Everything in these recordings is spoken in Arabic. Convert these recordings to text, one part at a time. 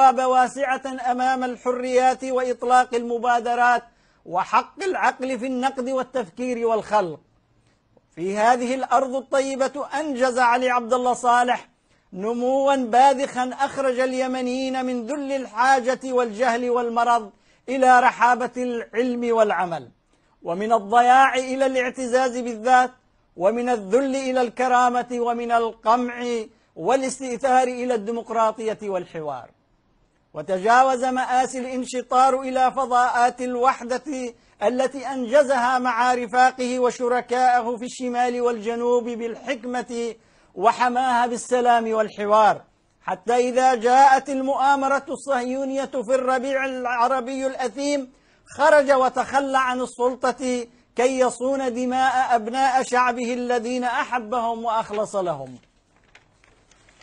الأبواب واسعة أمام الحريات وإطلاق المبادرات وحق العقل في النقد والتفكير والخلق. في هذه الأرض الطيبة أنجز علي عبد الله صالح نموا باذخا أخرج اليمنيين من ذل الحاجة والجهل والمرض إلى رحابة العلم والعمل، ومن الضياع إلى الاعتزاز بالذات، ومن الذل إلى الكرامة، ومن القمع والاستئثار إلى الديمقراطية والحوار. وتجاوز مآسي الانشطار إلى فضاءات الوحدة التي أنجزها مع رفاقه وشركائه في الشمال والجنوب بالحكمة، وحماها بالسلام والحوار، حتى إذا جاءت المؤامرة الصهيونية في الربيع العربي الأثيم خرج وتخلى عن السلطة كي يصون دماء أبناء شعبه الذين أحبهم وأخلص لهم.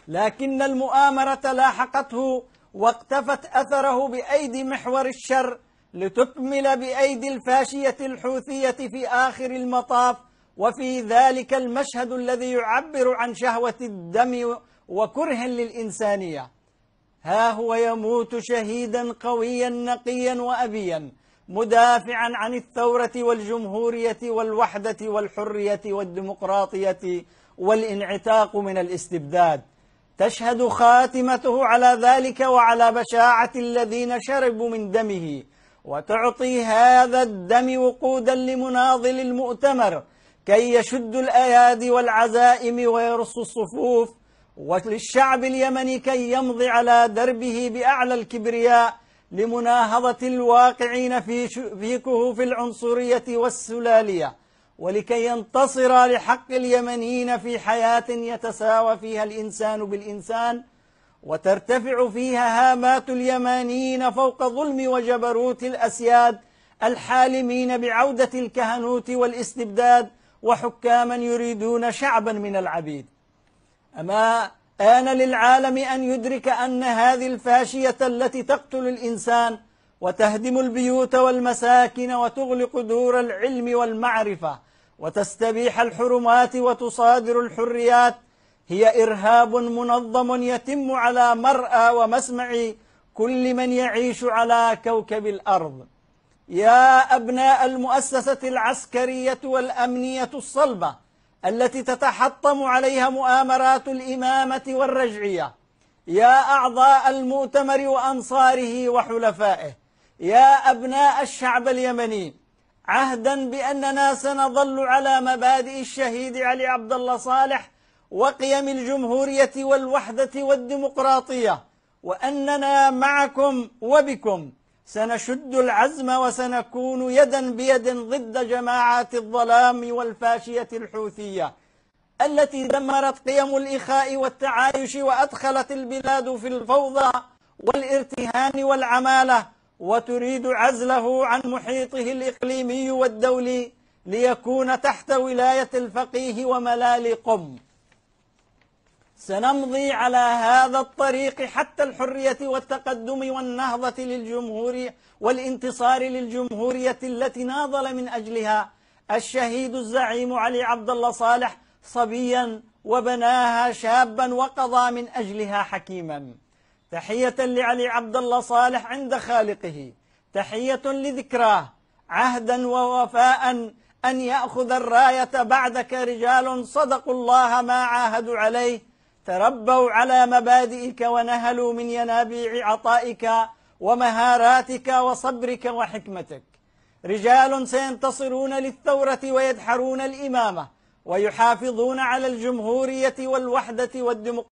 لكن المؤامرة لاحقته واقتفت أثره بأيدي محور الشر لتكمل بأيدي الفاشية الحوثية في آخر المطاف. وفي ذلك المشهد الذي يعبر عن شهوة الدم وكره للإنسانية، ها هو يموت شهيدا قويا نقيا وأبيا مدافعا عن الثورة والجمهورية والوحدة والحرية والديمقراطية والانعتاق من الاستبداد. تشهد خاتمته على ذلك وعلى بشاعة الذين شربوا من دمه، وتعطي هذا الدم وقودا لمناضل المؤتمر كي يشد الأيادي والعزائم ويرص الصفوف، وللشعب اليمني كي يمضي على دربه بأعلى الكبرياء لمناهضة الواقعين في كهوف العنصرية والسلالية، ولكي ينتصر لحق اليمنيين في حياة يتساوى فيها الإنسان بالإنسان، وترتفع فيها هامات اليمانيين فوق ظلم وجبروت الأسياد الحالمين بعودة الكهنوت والاستبداد وحكاما يريدون شعبا من العبيد. أما آن للعالم أن يدرك أن هذه الفاشية التي تقتل الإنسان وتهدم البيوت والمساكن وتغلق دور العلم والمعرفة وتستبيح الحرمات وتصادر الحريات هي إرهاب منظم يتم على مرأى ومسمع كل من يعيش على كوكب الأرض. يا أبناء المؤسسة العسكرية والأمنية الصلبة التي تتحطم عليها مؤامرات الإمامة والرجعية، يا أعضاء المؤتمر وأنصاره وحلفائه، يا أبناء الشعب اليمني، عهدا بأننا سنظل على مبادئ الشهيد علي عبد الله صالح وقيم الجمهورية والوحدة والديمقراطية، وأننا معكم وبكم سنشد العزم وسنكون يدا بيد ضد جماعات الظلام والفاشية الحوثية التي دمرت قيم الإخاء والتعايش وأدخلت البلاد في الفوضى والارتهان والعمالة، وتريد عزله عن محيطه الإقليمي والدولي ليكون تحت ولاية الفقيه وملال قم. سنمضي على هذا الطريق حتى الحرية والتقدم والنهضة للجمهورية والانتصار للجمهورية التي ناضل من أجلها الشهيد الزعيم علي عبد الله صالح صبيا وبناها شابا وقضى من أجلها حكيما. تحية لعلي عبد الله صالح عند خالقه، تحية لذكراه، عهدا ووفاء أن يأخذ الراية بعدك رجال صدقوا الله ما عاهدوا عليه، تربوا على مبادئك ونهلوا من ينابيع عطائك ومهاراتك وصبرك وحكمتك، رجال سينتصرون للثورة ويدحرون الإمامة ويحافظون على الجمهورية والوحدة والديمقراطية